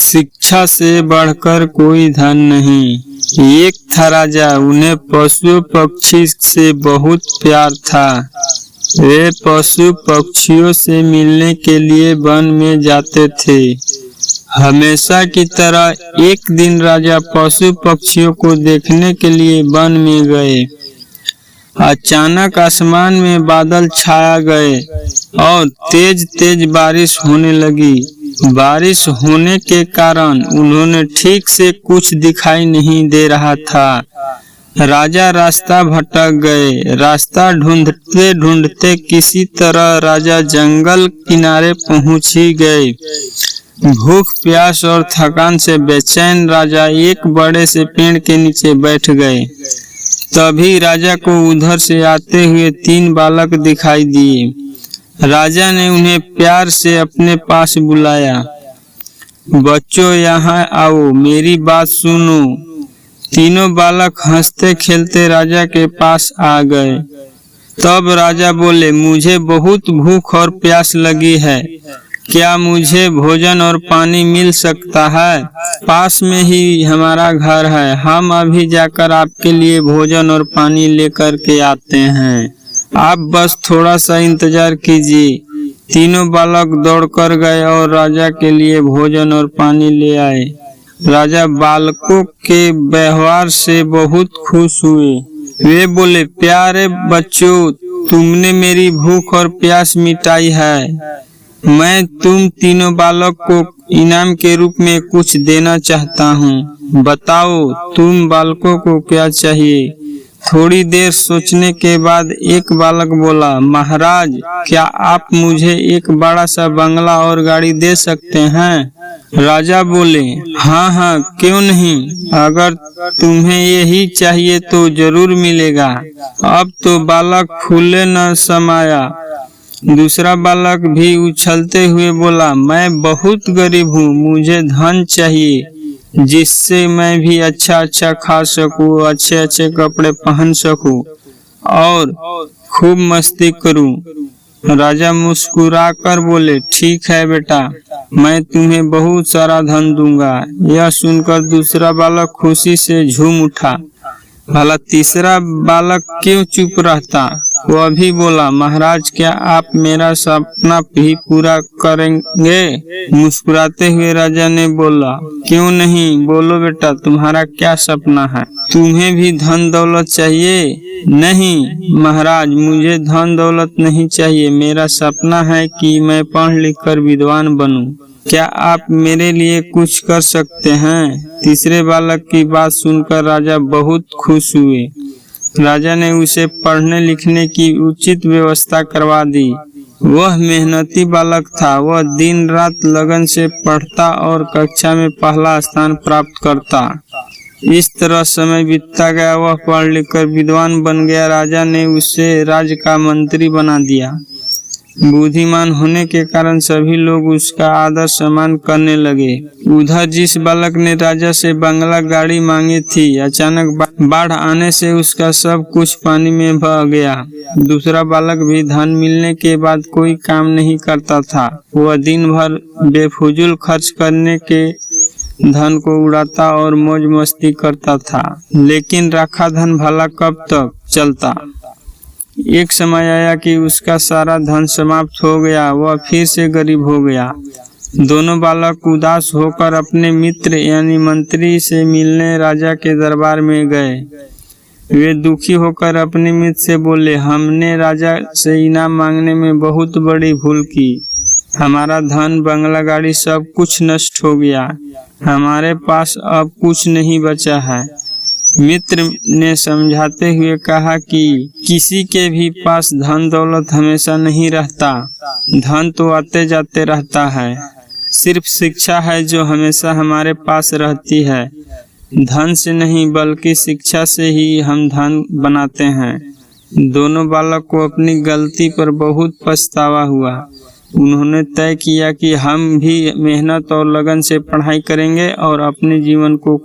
शिक्षा से बढ़कर कोई धन नहीं। एक था राजा, उन्हें पशु पक्षी से बहुत प्यार था। वे पशु पक्षियों से मिलने के लिए वन में जाते थे। हमेशा की तरह एक दिन राजा पशु पक्षियों को देखने के लिए वन में गए। अचानक आसमान में बादल छा गए और तेज तेज बारिश होने लगी। बारिश होने के कारण उन्होंने ठीक से कुछ दिखाई नहीं दे रहा था। राजा रास्ता भटक गए। रास्ता ढूंढते ढूंढते किसी तरह राजा जंगल किनारे पहुंच ही गए। भूख प्यास और थकान से बेचैन राजा एक बड़े से पेड़ के नीचे बैठ गए। तभी राजा को उधर से आते हुए 3 बालक दिखाई दिए। राजा ने उन्हें प्यार से अपने पास बुलाया। बच्चों, यहाँ आओ, मेरी बात सुनो। तीनों बालक हंसते खेलते राजा के पास आ गए। तब राजा बोले, मुझे बहुत भूख और प्यास लगी है। क्या मुझे भोजन और पानी मिल सकता है? पास में ही हमारा घर है। हम अभी जाकर आपके लिए भोजन और पानी लेकर के आते हैं। आप बस थोड़ा सा इंतजार कीजिए। तीनों बालक दौड़कर गए और राजा के लिए भोजन और पानी ले आए। राजा बालकों के व्यवहार से बहुत खुश हुए। वे बोले, प्यारे बच्चों, तुमने मेरी भूख और प्यास मिटाई है। मैं तुम तीनों बालक को इनाम के रूप में कुछ देना चाहता हूँ। बताओ, तुम बालकों को क्या चाहिए? थोड़ी देर सोचने के बाद एक बालक बोला, महाराज, क्या आप मुझे एक बड़ा सा बंगला और गाड़ी दे सकते हैं? राजा बोले, हाँ हाँ, क्यों नहीं। अगर तुम्हें यही चाहिए तो जरूर मिलेगा। अब तो बालक फूले न समाया। दूसरा बालक भी उछलते हुए बोला, मैं बहुत गरीब हूँ, मुझे धन चाहिए जिससे मैं भी अच्छा खा सकूं, अच्छे कपड़े पहन सकूं और खूब मस्ती करूं। राजा मुस्कुराकर बोले, ठीक है बेटा, मैं तुम्हें बहुत सारा धन दूंगा। यह सुनकर दूसरा बालक खुशी से झूम उठा। भला तीसरा बालक क्यों चुप रहता? वह भी बोला, महाराज, क्या आप मेरा सपना भी पूरा करेंगे? मुस्कुराते हुए राजा ने बोला, क्यों नहीं, बोलो बेटा, तुम्हारा क्या सपना है? तुम्हें भी धन दौलत चाहिए? नहीं महाराज, मुझे धन दौलत नहीं चाहिए। मेरा सपना है कि मैं पढ़ लिख कर विद्वान बनूं। क्या आप मेरे लिए कुछ कर सकते हैं? तीसरे बालक की बात सुनकर राजा बहुत खुश हुए। राजा ने उसे पढ़ने लिखने की उचित व्यवस्था करवा दी। वह मेहनती बालक था। वह दिन रात लगन से पढ़ता और कक्षा में पहला स्थान प्राप्त करता। इस तरह समय बीतता गया। वह पढ़ लिख कर विद्वान बन गया। राजा ने उसे राज्य का मंत्री बना दिया। बुद्धिमान होने के कारण सभी लोग उसका आदर सम्मान करने लगे। उधर जिस बालक ने राजा से बंगला गाड़ी मांगी थी, अचानक बाढ़ आने से उसका सब कुछ पानी में बह गया। दूसरा बालक भी धन मिलने के बाद कोई काम नहीं करता था। वह दिन भर बेफुजूल खर्च करने के धन को उड़ाता और मौज मस्ती करता था। लेकिन रखा धन भला कब तक चलता। एक समय आया कि उसका सारा धन समाप्त हो गया। वह फिर से गरीब हो गया। दोनों बालक उदास होकर अपने मित्र यानी मंत्री से मिलने राजा के दरबार में गए। वे दुखी होकर अपने मित्र से बोले, हमने राजा से इनाम मांगने में बहुत बड़ी भूल की। हमारा धन, बंगला, गाड़ी सब कुछ नष्ट हो गया। हमारे पास अब कुछ नहीं बचा है। मित्र ने समझाते हुए कहा कि किसी के भी पास धन दौलत हमेशा नहीं रहता। धन तो आते जाते रहता है। सिर्फ शिक्षा है जो हमेशा हमारे पास रहती है। धन से नहीं बल्कि शिक्षा से ही हम धन बनाते हैं। दोनों बालक को अपनी गलती पर बहुत पछतावा हुआ। उन्होंने तय किया कि हम भी मेहनत और लगन से पढ़ाई करेंगे और अपने जीवन को